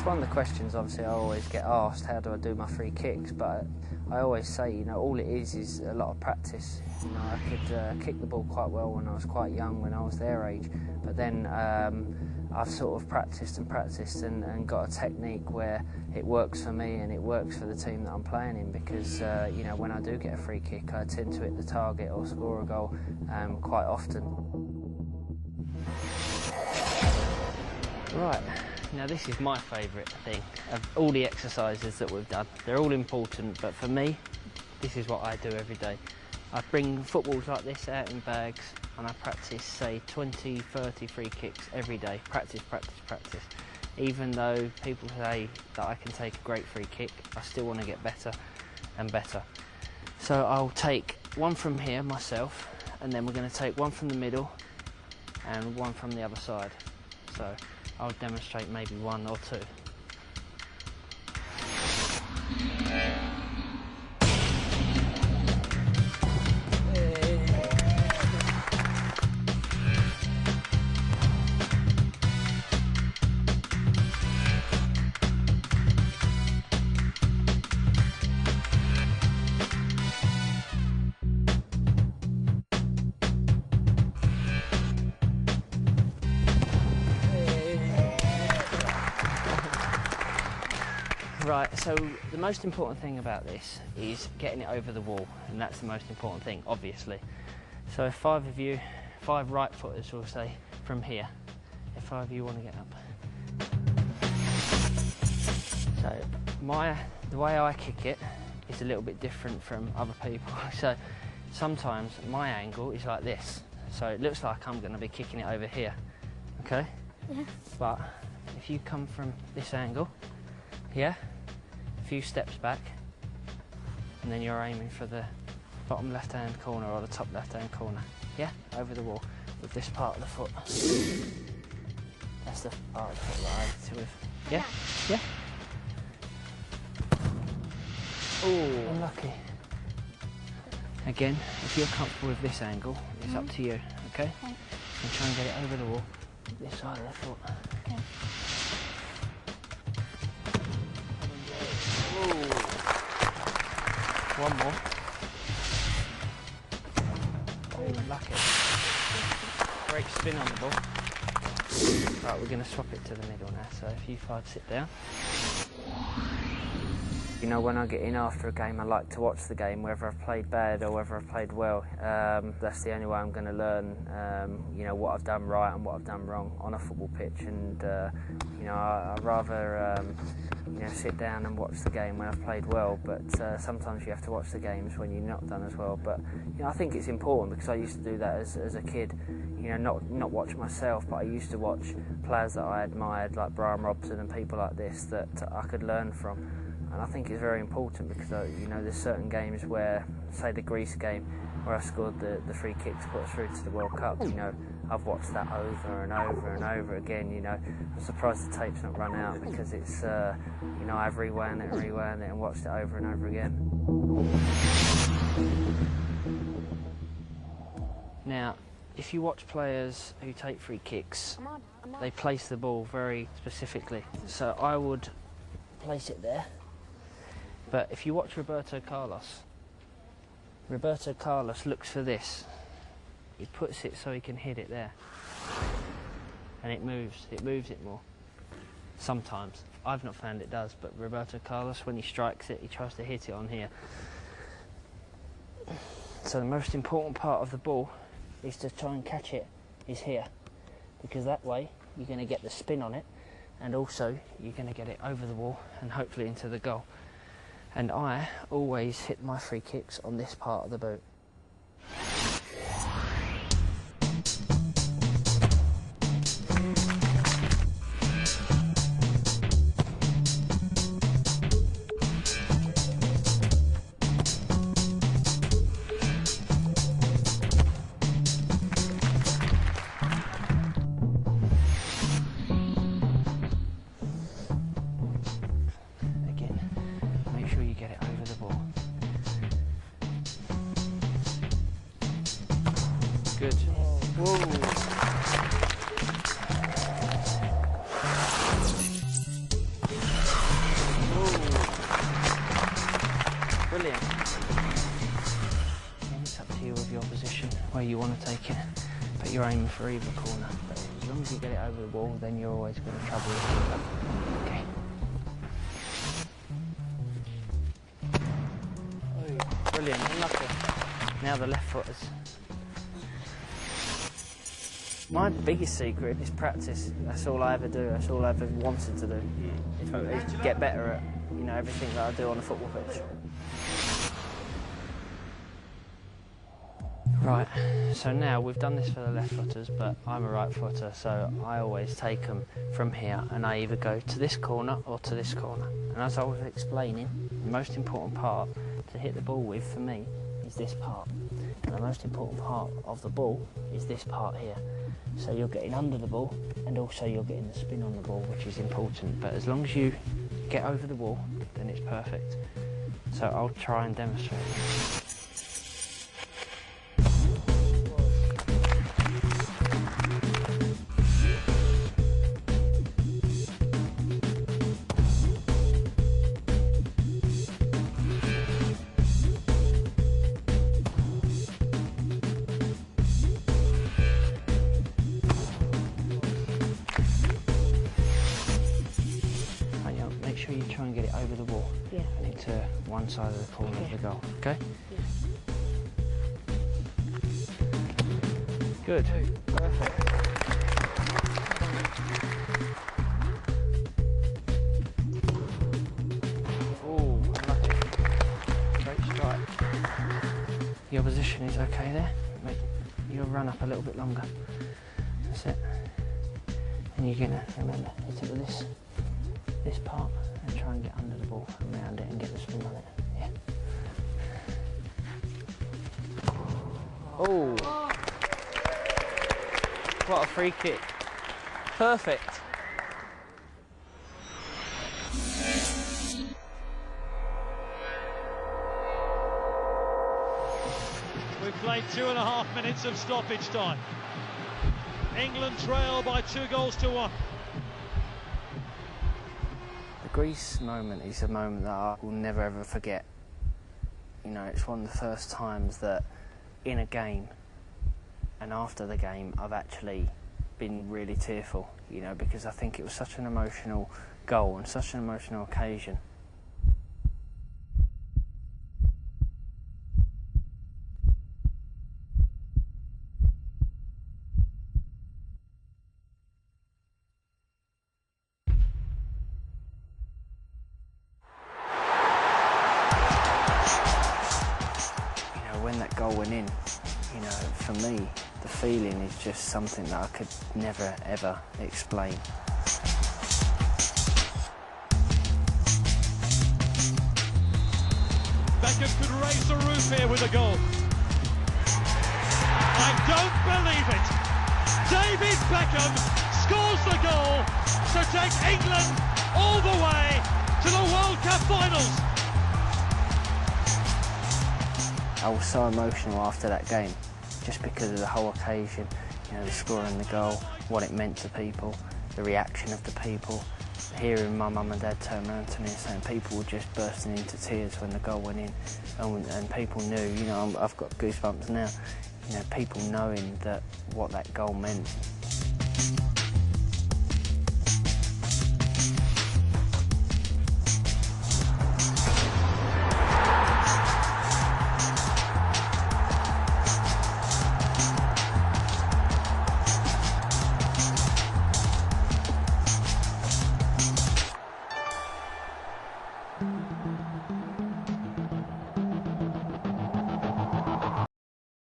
It's one of the questions obviously I always get asked, how do I do my free kicks? But I always say, you know, all it is a lot of practice. You know, I could kick the ball quite well when I was quite young, when I was their age, but then I've sort of practiced and got a technique where it works for me and it works for the team that I'm playing in, because you know, when I do get a free kick I tend to hit the target or score a goal quite often. Right, now this is my favourite thing of all the exercises that we've done. They're all important, but for me this is what I do every day. I bring footballs like this out in bags and I practice, say, 20, 30 free kicks every day. Practice, practice, practice. Even though people say that I can take a great free kick, I still want to get better and better. So I'll take one from here myself, and then we're going to take one from the middle and one from the other side. So I'll demonstrate maybe one or two. Right, so the most important thing about this is getting it over the wall, and that's the most important thing, obviously. So if five right footers will say from here, if five of you want to get up. So the way I kick it is a little bit different from other people. So sometimes my angle is like this, so it looks like I'm going to be kicking it over here, okay? Yeah. But if you come from this angle, yeah, a few steps back, and then you're aiming for the bottom left-hand corner or the top left-hand corner, yeah, over the wall with this part of the foot. That's the part of the foot that I hit it with. Yeah, yeah. Oh, unlucky. Again, if you're comfortable with this angle, it's up to you, okay? And try and get it over the wall, this side of the foot. Okay. One more. Oh, lucky. Great spin on the ball. Right, we're going to swap it to the middle now, so if you five sit down. You know, when I get in after a game, I like to watch the game, whether I've played bad or whether I've played well. That's the only way I'm going to learn, you know, what I've done right and what I've done wrong on a football pitch. And, you know, I'd rather, you know, sit down and watch the game when I've played well, but sometimes you have to watch the games when you've not done as well. But, you know, I think it's important, because I used to do that as a kid, you know, not watch myself, but I used to watch players that I admired, like Brian Robson and people like this, that I could learn from. And I think it's very important, because, you know, there's certain games where, say the Greece game, where I scored the free kick to put us through to the World Cup, you know, I've watched that over and over and over again, you know. I'm surprised the tape's not run out, because it's, you know, I've rewound it and watched it over and over again. Now, if you watch players who take free kicks, they place the ball very specifically. So I would place it there. But if you watch Roberto Carlos looks for this. He puts it so he can hit it there. And it moves it more. Sometimes. I've not found it does, but Roberto Carlos, when he strikes it, he tries to hit it on here. So the most important part of the ball is to try and catch it is here. Because that way you're going to get the spin on it, and also you're going to get it over the wall and hopefully into the goal. And I always hit my free kicks on this part of the boot. Good. Whoa. want to take it, but you're aiming for either corner. But as long as you get it over the wall, then you're always going to trouble your keeper. Okay. Oh, brilliant, unlucky. Now the left footers. My biggest secret is practice. That's all I ever do. That's all I ever wanted to do. Is get better at, you know, everything that I do on a football pitch. Right, so now we've done this for the left footers, but I'm a right footer, so I always take them from here and I either go to this corner or to this corner. And as I was explaining, the most important part to hit the ball with for me is this part. And the most important part of the ball is this part here. So you're getting under the ball and also you're getting the spin on the ball, which is important. But as long as you get over the wall, then it's perfect. So I'll try and demonstrate. Make sure you try and get it over the wall and into one side of the corner of the goal, okay? Good, perfect. Oh, lucky. Great strike. Your position is okay there. You'll run up a little bit longer. That's it. And you're gonna, remember, hit it with this part and try and get under the ball and round it and get the spin on it. Yeah. Oh! What a free kick. Perfect. We've played 2.5 minutes of stoppage time. England trail by 2-1. The Greece moment is a moment that I will never ever forget. You know, it's one of the first times that in a game and after the game I've actually been really tearful, you know, because I think it was such an emotional goal and such an emotional occasion. When that goal went in, you know, for me, the feeling is just something that I could never, ever explain. Beckham could raise the roof here with a goal. I don't believe it. David Beckham scores the goal to take England all the way to the World Cup finals. I was so emotional after that game, just because of the whole occasion, you know, the scoring the goal, what it meant to people, the reaction of the people, hearing my mum and dad turn around to me and saying people were just bursting into tears when the goal went in, and people knew, you know, I've got goosebumps now, you know, people knowing that what that goal meant.